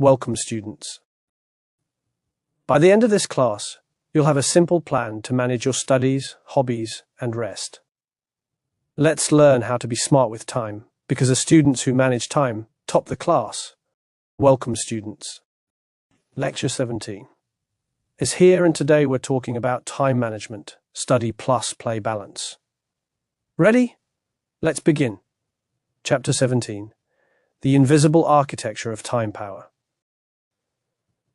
Welcome, students. By the end of this class, you'll have a simple plan to manage your studies, hobbies, and rest. Let's learn how to be smart with time, because the students who manage time top the class. Welcome, students. Lecture 17 is here, and today we're talking about time management, study plus play balance. Ready? Let's begin. Chapter 17. The invisible architecture of time power.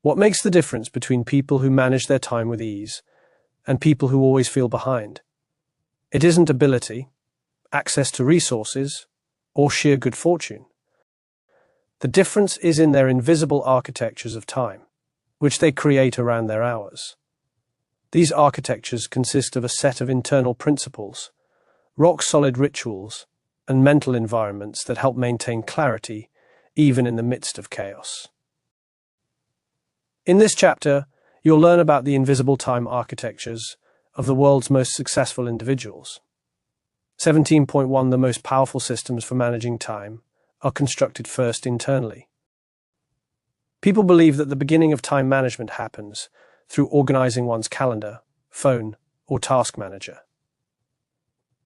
What makes the difference between people who manage their time with ease and people who always feel behind? It isn't ability, access to resources, or sheer good fortune. The difference is in their invisible architectures of time, which they create around their hours. These architectures consist of a set of internal principles, rock-solid rituals, and mental environments that help maintain clarity even in the midst of chaos. In this chapter, you'll learn about the invisible time architectures of the world's most successful individuals. 17.1 The most powerful systems for managing time are constructed first internally. People believe that the beginning of time management happens through organizing one's calendar, phone, or task manager.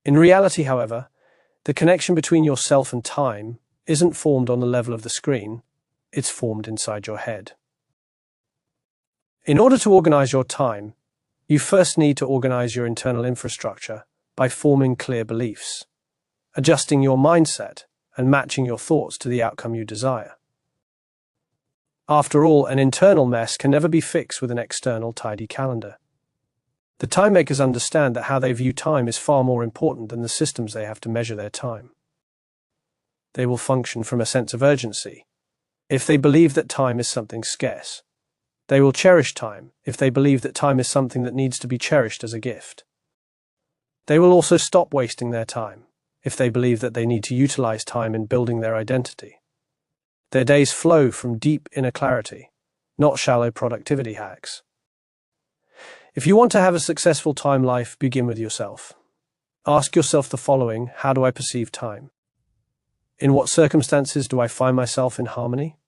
In reality, however, the connection between yourself and time isn't formed on the level of the screen, it's formed inside your head. In order to organize your time, you first need to organize your internal infrastructure by forming clear beliefs, adjusting your mindset, and matching your thoughts to the outcome you desire. After all, an internal mess can never be fixed with an external tidy calendar. The time makers understand that how they view time is far more important than the systems they have to measure their time. They will function from a sense of urgency. If they believe that time is something scarce, they will cherish time if they believe that time is something that needs to be cherished as a gift. They will also stop wasting their time if they believe that they need to utilize time in building their identity. Their days flow from deep inner clarity, not shallow productivity hacks. If you want to have a successful time life, begin with yourself. Ask yourself the following: how do I perceive time? In what circumstances do I find myself in harmony?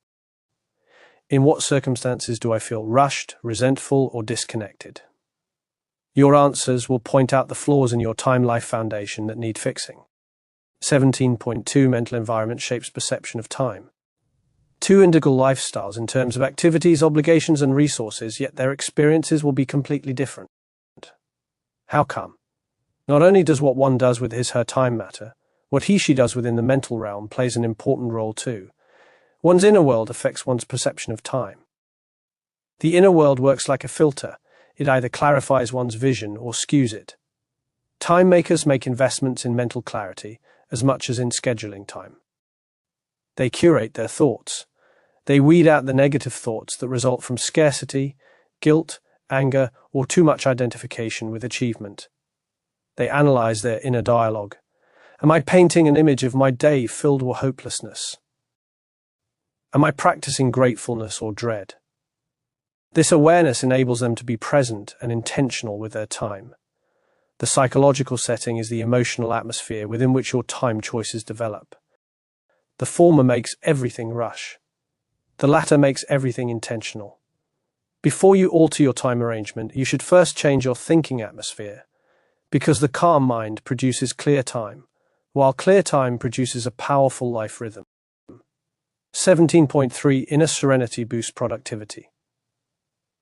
In what circumstances do I feel rushed, resentful, or disconnected? Your answers will point out the flaws in your time-life foundation that need fixing. 17.2 Mental environment shapes perception of time. Two integral lifestyles in terms of activities, obligations, and resources, yet their experiences will be completely different. How come? Not only does what one does with his/her time matter, what he/she does within the mental realm plays an important role too. One's inner world affects one's perception of time. The inner world works like a filter. It either clarifies one's vision or skews it. Time makers make investments in mental clarity as much as in scheduling time. They curate their thoughts. They weed out the negative thoughts that result from scarcity, guilt, anger, or too much identification with achievement. They analyze their inner dialogue. Am I painting an image of my day filled with hopelessness? Am I practicing gratefulness or dread? This awareness enables them to be present and intentional with their time. The psychological setting is the emotional atmosphere within which your time choices develop. The former makes everything rush. The latter makes everything intentional. Before you alter your time arrangement, you should first change your thinking atmosphere, because the calm mind produces clear time, while clear time produces a powerful life rhythm. 17.3 Inner serenity boosts productivity.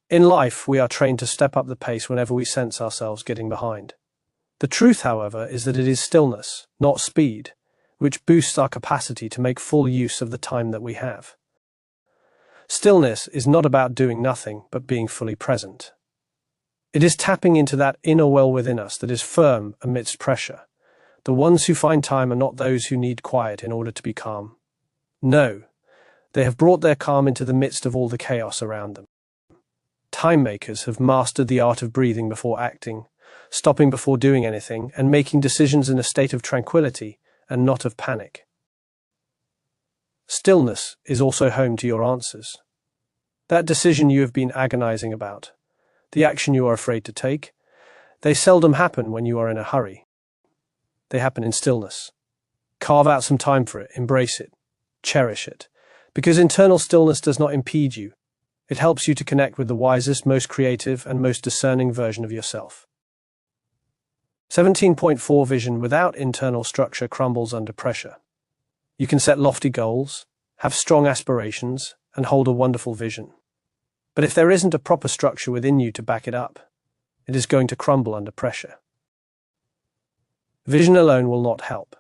In life, we are trained to step up the pace whenever we sense ourselves getting behind. The truth, however, is that it is stillness, not speed, which boosts our capacity to make full use of the time that we have. Stillness is not about doing nothing, but being fully present. It is tapping into that inner well within us that is firm amidst pressure. The ones who find time are not those who need quiet in order to be calm. No. They have brought their calm into the midst of all the chaos around them. Time makers have mastered the art of breathing before acting, stopping before doing anything, and making decisions in a state of tranquility and not of panic. Stillness is also home to your answers. That decision you have been agonizing about, the action you are afraid to take, they seldom happen when you are in a hurry. They happen in stillness. Carve out some time for it, embrace it, cherish it. Because internal stillness does not impede you. It helps you to connect with the wisest, most creative, and most discerning version of yourself. 17.4 Vision without internal structure crumbles under pressure. You can set lofty goals, have strong aspirations, and hold a wonderful vision. But if there isn't a proper structure within you to back it up, it is going to crumble under pressure. Vision alone will not help.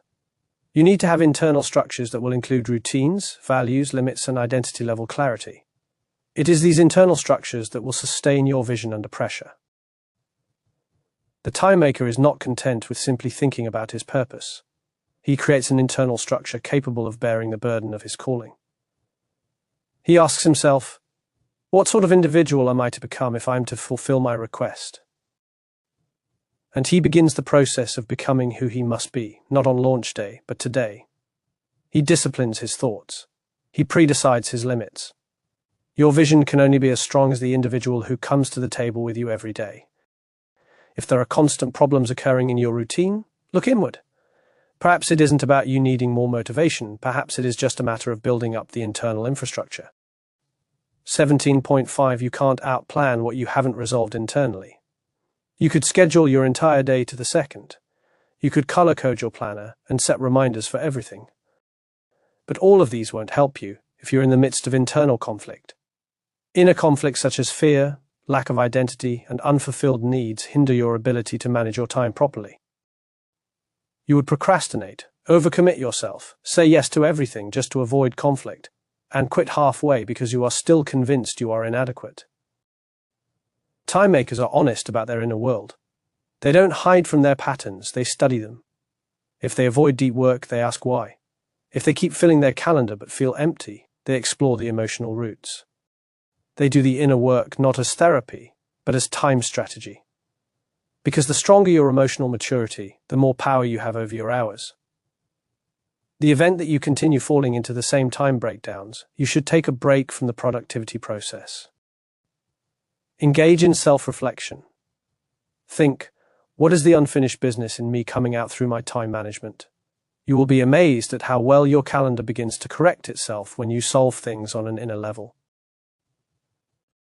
You need to have internal structures that will include routines, values, limits, and identity-level clarity. It is these internal structures that will sustain your vision under pressure. The time maker is not content with simply thinking about his purpose. He creates an internal structure capable of bearing the burden of his calling. He asks himself, what sort of individual am I to become if I am to fulfill my request? And he begins the process of becoming who he must be, not on launch day, but today. He disciplines his thoughts. He predecides his limits. Your vision can only be as strong as the individual who comes to the table with you every day. If there are constant problems occurring in your routine, look inward. Perhaps it isn't about you needing more motivation, perhaps it is just a matter of building up the internal infrastructure. 17.5 You can't outplan what you haven't resolved internally. You could schedule your entire day to the second. You could color code your planner and set reminders for everything. But all of these won't help you if you're in the midst of internal conflict. Inner conflicts such as fear, lack of identity, and unfulfilled needs hinder your ability to manage your time properly. You would procrastinate, overcommit yourself, say yes to everything just to avoid conflict, and quit halfway because you are still convinced you are inadequate. Time makers are honest about their inner world. They don't hide from their patterns, they study them. If they avoid deep work, they ask why. If they keep filling their calendar but feel empty, they explore the emotional roots. They do the inner work not as therapy, but as time strategy. Because the stronger your emotional maturity, the more power you have over your hours. The event that you continue falling into the same time breakdowns, you should take a break from the productivity process. Engage in self-reflection. Think, what is the unfinished business in me coming out through my time management? You will be amazed at how well your calendar begins to correct itself when you solve things on an inner level.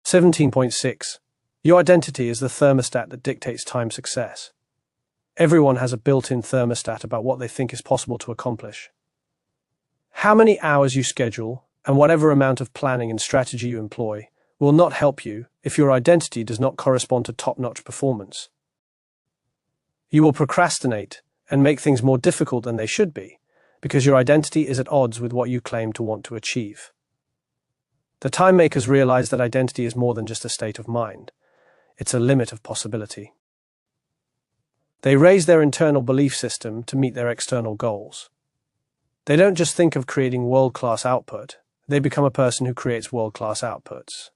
17.6 Your identity is the thermostat that dictates time success. Everyone has a built-in thermostat about what they think is possible to accomplish. How many hours you schedule, and whatever amount of planning and strategy you employ, will not help you if your identity does not correspond to top-notch performance. You will procrastinate and make things more difficult than they should be, because your identity is at odds with what you claim to want to achieve. The time makers realize that identity is more than just a state of mind. It's a limit of possibility. They raise their internal belief system to meet their external goals. They don't just think of creating world-class output, they become a person who creates world-class outputs.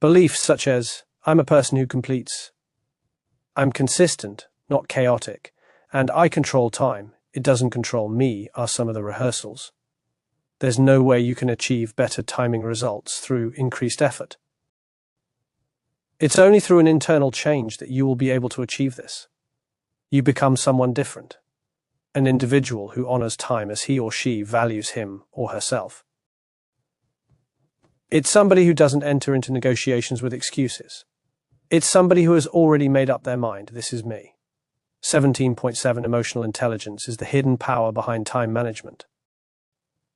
Beliefs such as, I'm a person who completes, I'm consistent, not chaotic, and I control time, it doesn't control me are some of the rehearsals. There's no way you can achieve better timing results through increased effort. It's only through an internal change that you will be able to achieve this. You become someone different, an individual who honors time as he or she values him or herself. It's somebody who doesn't enter into negotiations with excuses. It's somebody who has already made up their mind, this is me. 17.7 Emotional intelligence is the hidden power behind time management.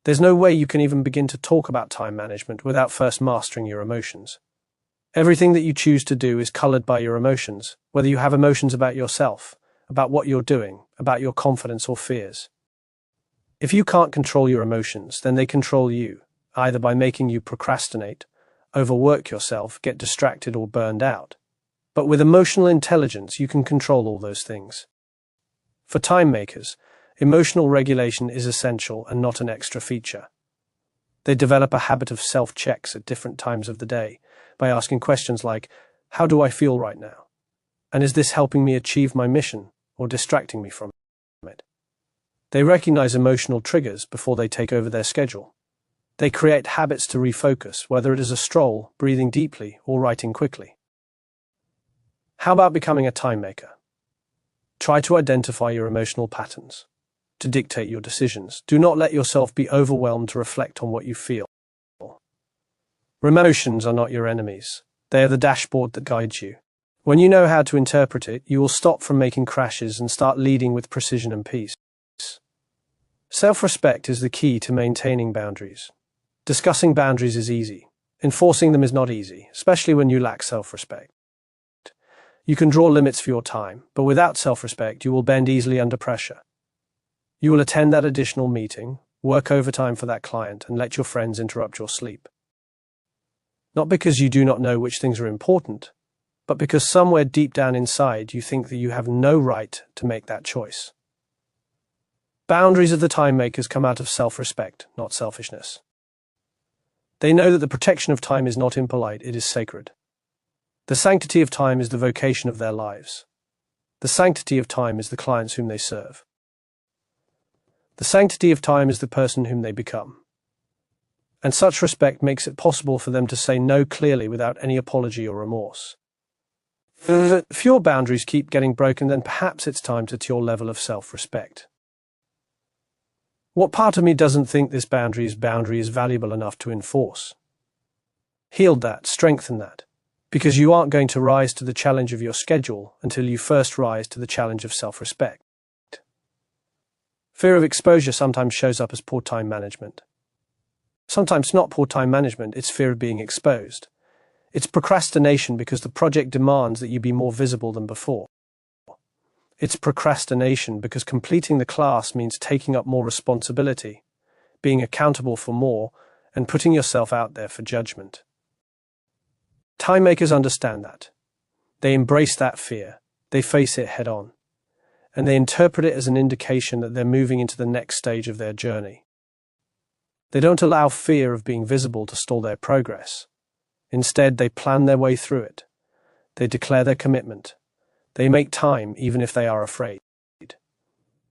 There's no way you can even begin to talk about time management without first mastering your emotions. Everything that you choose to do is colored by your emotions, whether you have emotions about yourself, about what you're doing, about your confidence or fears. If you can't control your emotions, then they control you, either by making you procrastinate, overwork yourself, get distracted or burned out. But with emotional intelligence, you can control all those things. For time makers, emotional regulation is essential and not an extra feature. They develop a habit of self-checks at different times of the day by asking questions like, how do I feel right now? And is this helping me achieve my mission or distracting me from it? They recognize emotional triggers before they take over their schedule. They create habits to refocus, whether it is a stroll, breathing deeply, or writing quickly. How about becoming a time maker? Try to identify your emotional patterns. to dictate your decisions. Do not let yourself be overwhelmed to reflect on what you feel. Emotions are not your enemies. They are the dashboard that guides you. When you know how to interpret it, you will stop from making crashes and start leading with precision and peace. Self-respect is the key to maintaining boundaries. Discussing boundaries is easy. Enforcing them is not easy, especially when you lack self-respect. You can draw limits for your time, but without self-respect, you will bend easily under pressure. You will attend that additional meeting, work overtime for that client, and let your friends interrupt your sleep. Not because you do not know which things are important, but because somewhere deep down inside you think that you have no right to make that choice. Boundaries of the time makers come out of self-respect, not selfishness. They know that the protection of time is not impolite, it is sacred. The sanctity of time is the vocation of their lives. The sanctity of time is the clients whom they serve. The sanctity of time is the person whom they become. And such respect makes it possible for them to say no clearly without any apology or remorse. If your boundaries keep getting broken, then perhaps it's time to your level of self-respect. What part of me doesn't think this boundary is valuable enough to enforce? Heal that, strengthen that, because you aren't going to rise to the challenge of your schedule until you first rise to the challenge of self-respect. Fear of exposure sometimes shows up as poor time management. Sometimes not poor time management, it's fear of being exposed. It's procrastination because the project demands that you be more visible than before. It's procrastination because completing the class means taking up more responsibility, being accountable for more, and putting yourself out there for judgment. Time makers understand that. They embrace that fear, they face it head on, and they interpret it as an indication that they're moving into the next stage of their journey. They don't allow fear of being visible to stall their progress. Instead, they plan their way through it. They declare their commitment. They make time even if they are afraid.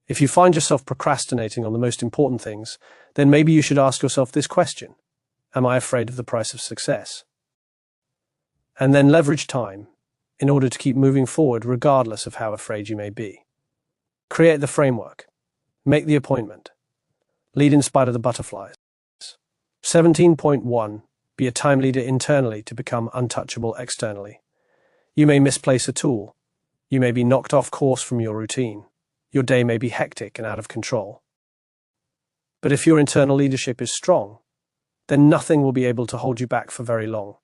If you find yourself procrastinating on the most important things, then maybe you should ask yourself this question: am I afraid of the price of success? And then leverage time in order to keep moving forward regardless of how afraid you may be. Create the framework. Make the appointment. Lead in spite of the butterflies. 17.1. Be a time leader internally to become untouchable externally. You may misplace a tool. You may be knocked off course from your routine. Your day may be hectic and out of control. But if your internal leadership is strong, then nothing will be able to hold you back for very long.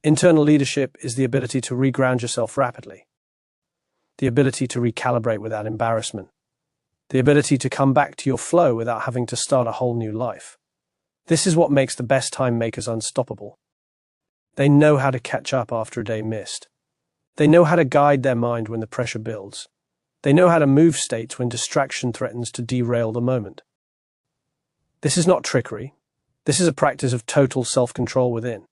Internal leadership is the ability to reground yourself rapidly, the ability to recalibrate without embarrassment, the ability to come back to your flow without having to start a whole new life. This is what makes the best time makers unstoppable. They know how to catch up after a day missed. They know how to guide their mind when the pressure builds. They know how to move states when distraction threatens to derail the moment. This is not trickery. This is a practice of total self-control within.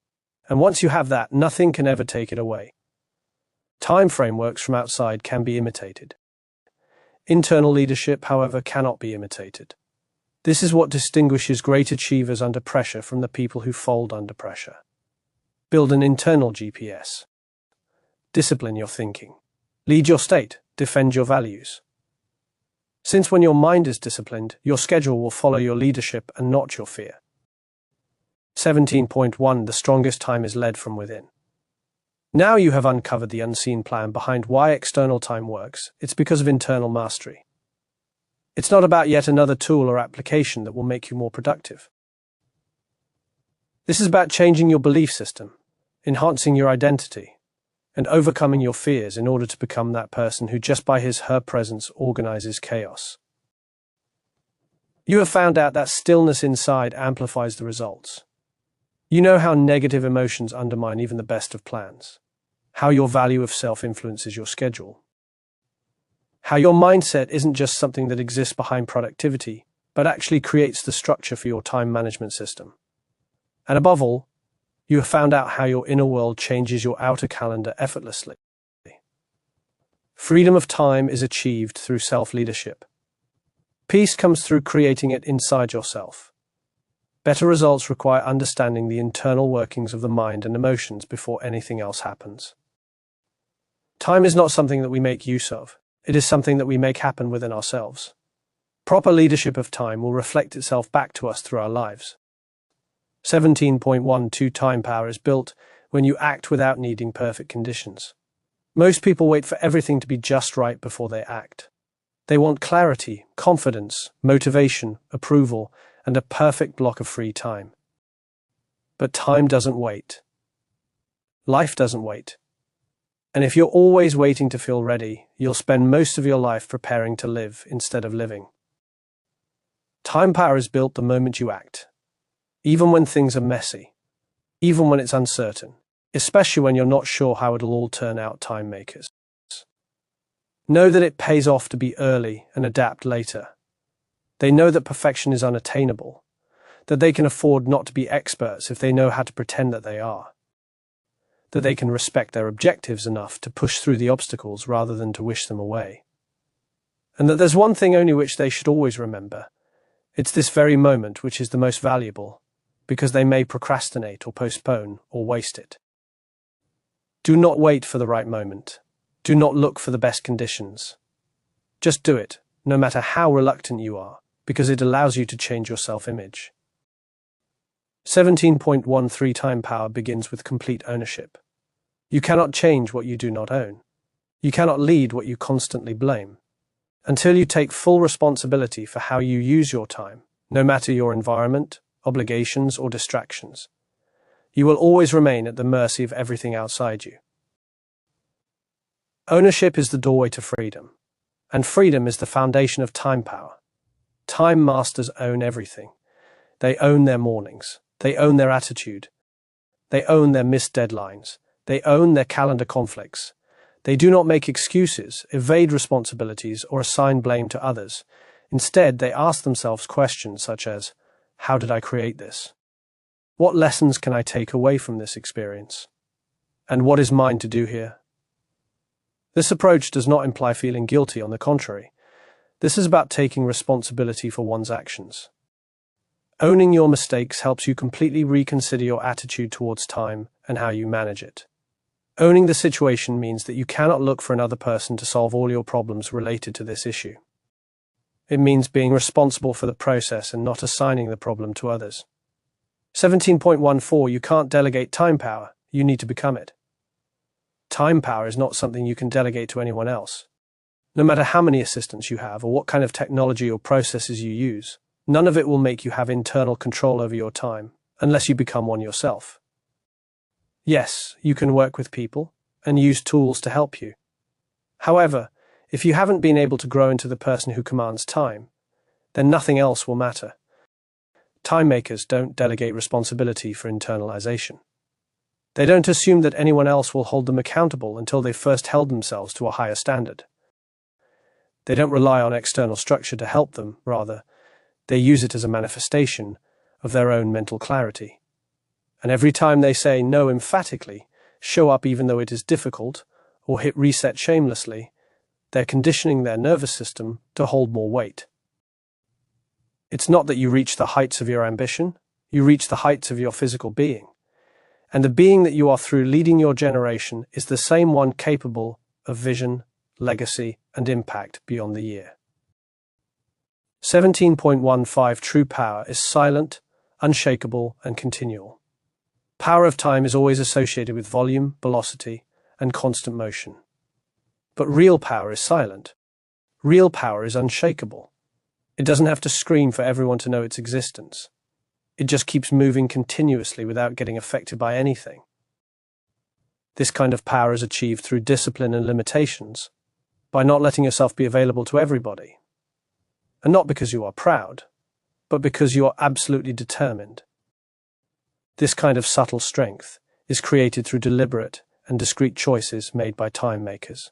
And once you have that, nothing can ever take it away. Time frameworks from outside can be imitated. Internal leadership, however, cannot be imitated. This is what distinguishes great achievers under pressure from the people who fold under pressure. Build an internal GPS. Discipline your thinking. Lead your state. Defend your values. Since when your mind is disciplined, your schedule will follow your leadership and not your fear. 17.1. The strongest time is led from within. Now you have uncovered the unseen plan behind why external time works. It's because of internal mastery. It's not about yet another tool or application that will make you more productive. This is about changing your belief system, enhancing your identity, and overcoming your fears in order to become that person who just by her presence organizes chaos. You have found out that stillness inside amplifies the results. You know how negative emotions undermine even the best of plans, how your value of self influences your schedule, how your mindset isn't just something that exists behind productivity, but actually creates the structure for your time management system. And above all, you have found out how your inner world changes your outer calendar effortlessly. Freedom of time is achieved through self-leadership. Peace comes through creating it inside yourself. Better results require understanding the internal workings of the mind and emotions before anything else happens. Time is not something that we make use of. It is something that we make happen within ourselves. Proper leadership of time will reflect itself back to us through our lives. 17.12 Time power is built when you act without needing perfect conditions. Most people wait for everything to be just right before they act. They want clarity, confidence, motivation, approval, and a perfect block of free time. But time doesn't wait. Life doesn't wait. And if you're always waiting to feel ready, you'll spend most of your life preparing to live instead of living. Time power is built the moment you act. Even when things are messy. Even when it's uncertain. Especially when you're not sure how it'll all turn out, time makers. Know that it pays off to be early and adapt later. They know that perfection is unattainable, that they can afford not to be experts if they know how to pretend that they are, that they can respect their objectives enough to push through the obstacles rather than to wish them away, and that there's one thing only which they should always remember. It's this very moment which is the most valuable, because they may procrastinate or postpone or waste it. Do not wait for the right moment. Do not look for the best conditions. Just do it, no matter how reluctant you are, because it allows you to change your self-image. 17.13 Time power begins with complete ownership. You cannot change what you do not own. You cannot lead what you constantly blame. Until you take full responsibility for how you use your time, no matter your environment, obligations, or distractions, you will always remain at the mercy of everything outside you. Ownership is the doorway to freedom, and freedom is the foundation of time power. Time masters own everything. They own their mornings. They own their attitude. They own their missed deadlines. They own their calendar conflicts. They do not make excuses, evade responsibilities, or assign blame to others. Instead, they ask themselves questions such as, how did I create this? What lessons can I take away from this experience? And what is mine to do here? This approach does not imply feeling guilty, on the contrary. This is about taking responsibility for one's actions. Owning your mistakes helps you completely reconsider your attitude towards time and how you manage it. Owning the situation means that you cannot look for another person to solve all your problems related to this issue. It means being responsible for the process and not assigning the problem to others. 17.14 You can't delegate time power, you need to become it. Time power is not something you can delegate to anyone else. No matter how many assistants you have or what kind of technology or processes you use, none of it will make you have internal control over your time, unless you become one yourself. Yes, you can work with people and use tools to help you. However, if you haven't been able to grow into the person who commands time, then nothing else will matter. Time makers don't delegate responsibility for internalization. They don't assume that anyone else will hold them accountable until they've first held themselves to a higher standard. They don't rely on external structure to help them, rather, they use it as a manifestation of their own mental clarity. And every time they say no emphatically, show up even though it is difficult, or hit reset shamelessly, they're conditioning their nervous system to hold more weight. It's not that you reach the heights of your ambition, you reach the heights of your physical being. And the being that you are through leading your generation is the same one capable of vision, legacy, and impact beyond the year. 17.15 True power is silent, unshakable, and continual. Power of time is always associated with volume, velocity, and constant motion. But real power is silent. Real power is unshakable. It doesn't have to scream for everyone to know its existence. It just keeps moving continuously without getting affected by anything. This kind of power is achieved through discipline and limitations, by not letting yourself be available to everybody. And not because you are proud, but because you are absolutely determined. This kind of subtle strength is created through deliberate and discreet choices made by time makers.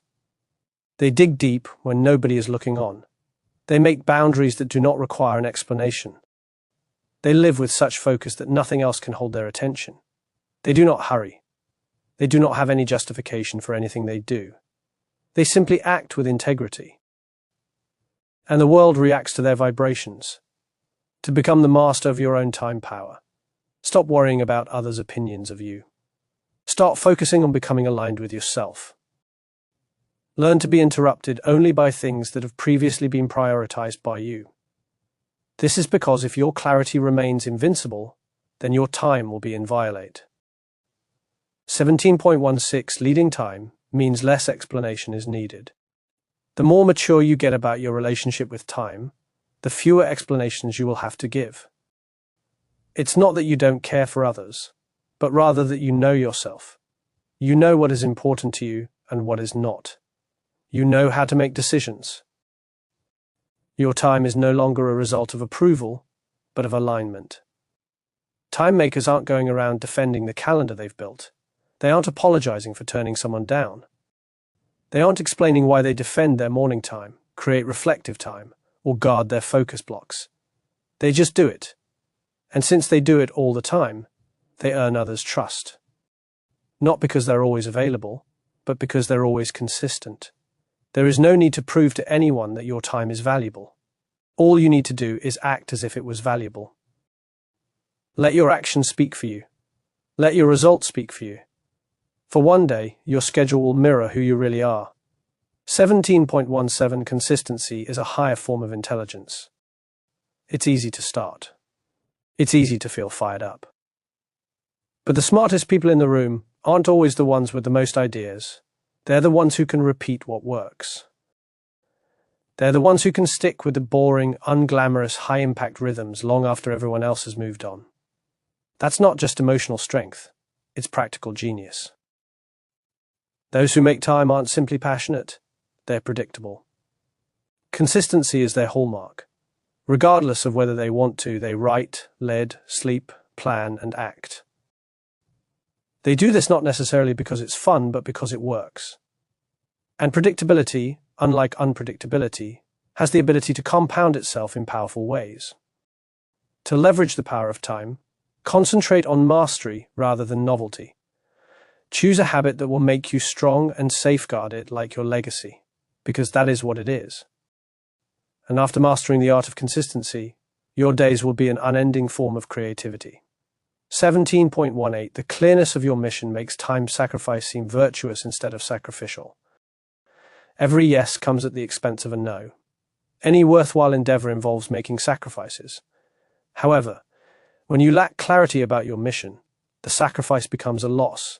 They dig deep when nobody is looking on. They make boundaries that do not require an explanation. They live with such focus that nothing else can hold their attention. They do not hurry. They do not have any justification for anything they do. They simply act with integrity. And the world reacts to their vibrations. To become the master of your own time power, stop worrying about others' opinions of you. Start focusing on becoming aligned with yourself. Learn to be interrupted only by things that have previously been prioritized by you. This is because if your clarity remains invincible, then your time will be inviolate. 17.16 Leading time means less explanation is needed. The more mature you get about your relationship with time, the fewer explanations you will have to give. It's not that you don't care for others, but rather that you know yourself. You know what is important to you and what is not. You know how to make decisions. Your time is no longer a result of approval, but of alignment. Time makers aren't going around defending the calendar they've built. They aren't apologizing for turning someone down. They aren't explaining why they defend their morning time, create reflective time, or guard their focus blocks. They just do it. And since they do it all the time, they earn others' trust. Not because they're always available, but because they're always consistent. There is no need to prove to anyone that your time is valuable. All you need to do is act as if it was valuable. Let your actions speak for you. Let your results speak for you. For one day, your schedule will mirror who you really are. 17.17 Consistency is a higher form of intelligence. It's easy to start. It's easy to feel fired up. But the smartest people in the room aren't always the ones with the most ideas. They're the ones who can repeat what works. They're the ones who can stick with the boring, unglamorous, high-impact rhythms long after everyone else has moved on. That's not just emotional strength, it's practical genius. Those who make time aren't simply passionate, they're predictable. Consistency is their hallmark. Regardless of whether they want to, they write, lead, sleep, plan, and act. They do this not necessarily because it's fun, but because it works. And predictability, unlike unpredictability, has the ability to compound itself in powerful ways. To leverage the power of time, concentrate on mastery rather than novelty. Choose a habit that will make you strong and safeguard it like your legacy, because that is what it is. And after mastering the art of consistency, your days will be an unending form of creativity. 17.18 The clearness of your mission makes time sacrifice seem virtuous instead of sacrificial. Every yes comes at the expense of a no. Any worthwhile endeavor involves making sacrifices. However, when you lack clarity about your mission, the sacrifice becomes a loss.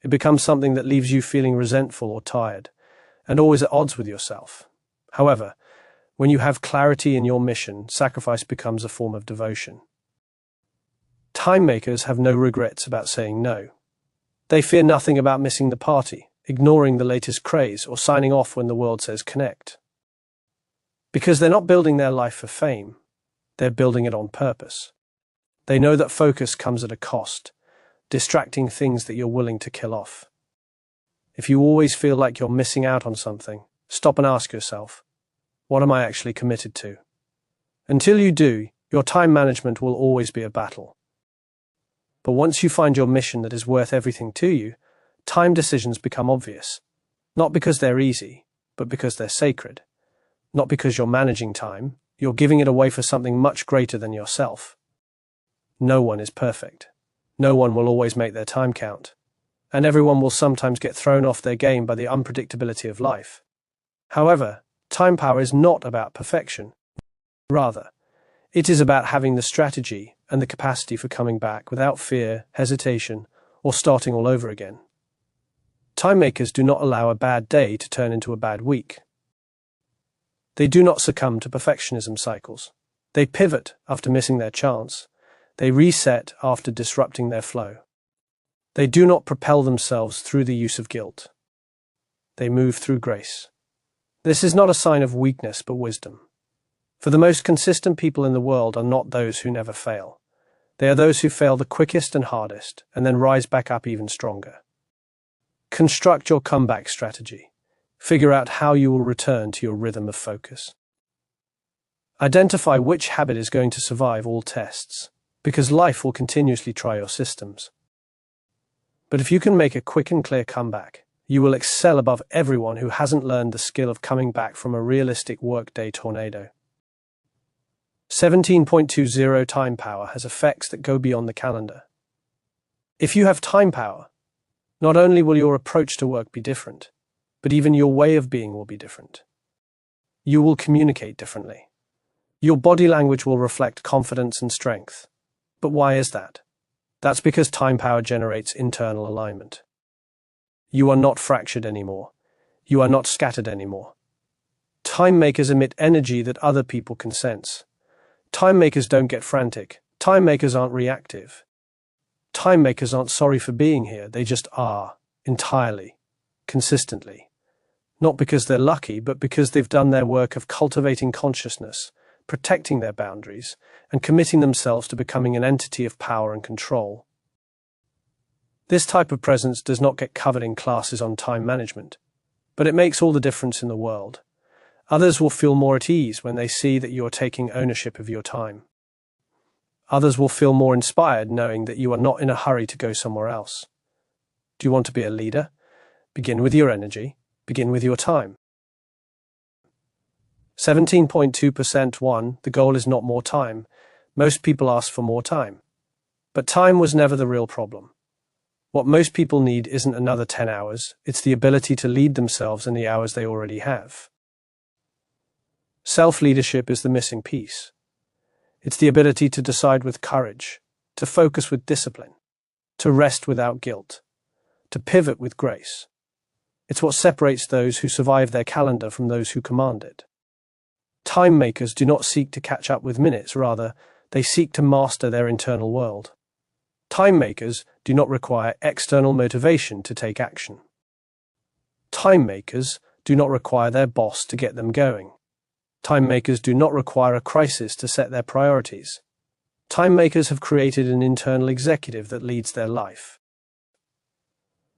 It becomes something that leaves you feeling resentful or tired, and always at odds with yourself. However, when you have clarity in your mission, sacrifice becomes a form of devotion. Time makers have no regrets about saying no. They fear nothing about missing the party, ignoring the latest craze, or signing off when the world says connect. Because they're not building their life for fame, they're building it on purpose. They know that focus comes at a cost, distracting things that you're willing to kill off. If you always feel like you're missing out on something, stop and ask yourself, what am I actually committed to? Until you do, your time management will always be a battle. But once you find your mission that is worth everything to you, time decisions become obvious. Not because they're easy, but because they're sacred. Not because you're managing time, you're giving it away for something much greater than yourself. No one is perfect. No one will always make their time count. And everyone will sometimes get thrown off their game by the unpredictability of life. However, time power is not about perfection. Rather, it is about having the strategy and the capacity for coming back without fear, hesitation, or starting all over again. Time makers do not allow a bad day to turn into a bad week. They do not succumb to perfectionism cycles. They pivot after missing their chance. They reset after disrupting their flow. They do not propel themselves through the use of guilt. They move through grace. This is not a sign of weakness, but wisdom. For the most consistent people in the world are not those who never fail. They are those who fail the quickest and hardest, and then rise back up even stronger. Construct your comeback strategy. Figure out how you will return to your rhythm of focus. Identify which habit is going to survive all tests, because life will continuously try your systems. But if you can make a quick and clear comeback, you will excel above everyone who hasn't learned the skill of coming back from a realistic workday tornado. 17.20 Time power has effects that go beyond the calendar. If you have time power, not only will your approach to work be different, but even your way of being will be different. You will communicate differently. Your body language will reflect confidence and strength. But why is that? That's because time power generates internal alignment. You are not fractured anymore. You are not scattered anymore. Time makers emit energy that other people can sense. Time makers don't get frantic. Time makers aren't reactive. Time makers aren't sorry for being here. They just are, entirely, consistently. Not because they're lucky, but because they've done their work of cultivating consciousness, protecting their boundaries, and committing themselves to becoming an entity of power and control. This type of presence does not get covered in classes on time management, but it makes all the difference in the world. Others will feel more at ease when they see that you are taking ownership of your time. Others will feel more inspired knowing that you are not in a hurry to go somewhere else. Do you want to be a leader? Begin with your energy. Begin with your time. 17.2% 1. The goal is not more time. Most people ask for more time. But time was never the real problem. What most people need isn't another 10 hours, it's the ability to lead themselves in the hours they already have. Self-leadership is the missing piece. It's the ability to decide with courage, to focus with discipline, to rest without guilt, to pivot with grace. It's what separates those who survive their calendar from those who command it. Time makers do not seek to catch up with minutes, rather, they seek to master their internal world. Time makers do not require external motivation to take action. Time makers do not require their boss to get them going. Time makers do not require a crisis to set their priorities. Time makers have created an internal executive that leads their life.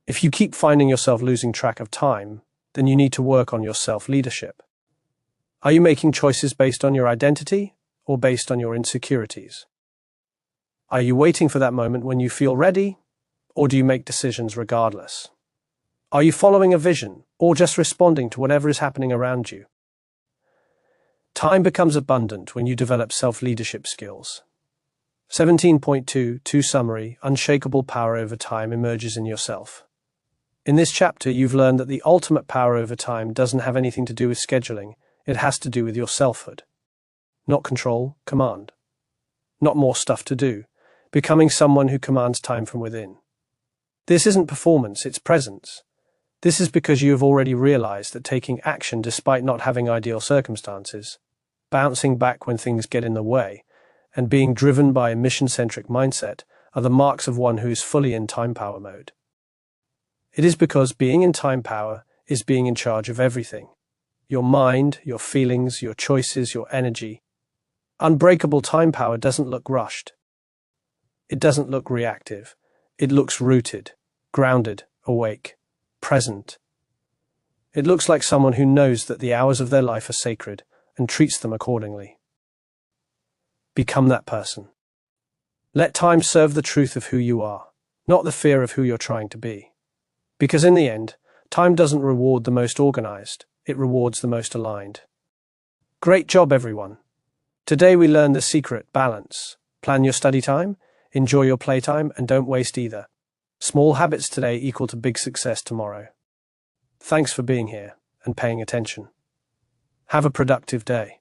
If you keep finding yourself losing track of time, then you need to work on your self-leadership. Are you making choices based on your identity or based on your insecurities? Are you waiting for that moment when you feel ready, or do you make decisions regardless? Are you following a vision or just responding to whatever is happening around you? Time becomes abundant when you develop self-leadership skills. 17.2 Summary. Unshakable power over time emerges in yourself. In this chapter, you've learned that the ultimate power over time doesn't have anything to do with scheduling. It has to do with your selfhood. Not control, command. Not more stuff to do. Becoming someone who commands time from within. This isn't performance, it's presence. This is because you have already realized that taking action despite not having ideal circumstances, bouncing back when things get in the way, and being driven by a mission-centric mindset are the marks of one who is fully in time power mode. It is because being in time power is being in charge of everything. Your mind, your feelings, your choices, your energy. Unbreakable time power doesn't look rushed. It doesn't look reactive. It looks rooted, grounded, awake, present. It looks like someone who knows that the hours of their life are sacred and treats them accordingly. Become that person. Let time serve the truth of who you are, not the fear of who you're trying to be. Because in the end, time doesn't reward the most organized, it rewards the most aligned. Great job, everyone. Today we learned the secret: balance. Plan your study time, enjoy your playtime, and don't waste either. Small habits today equal to big success tomorrow. Thanks for being here and paying attention. Have a productive day.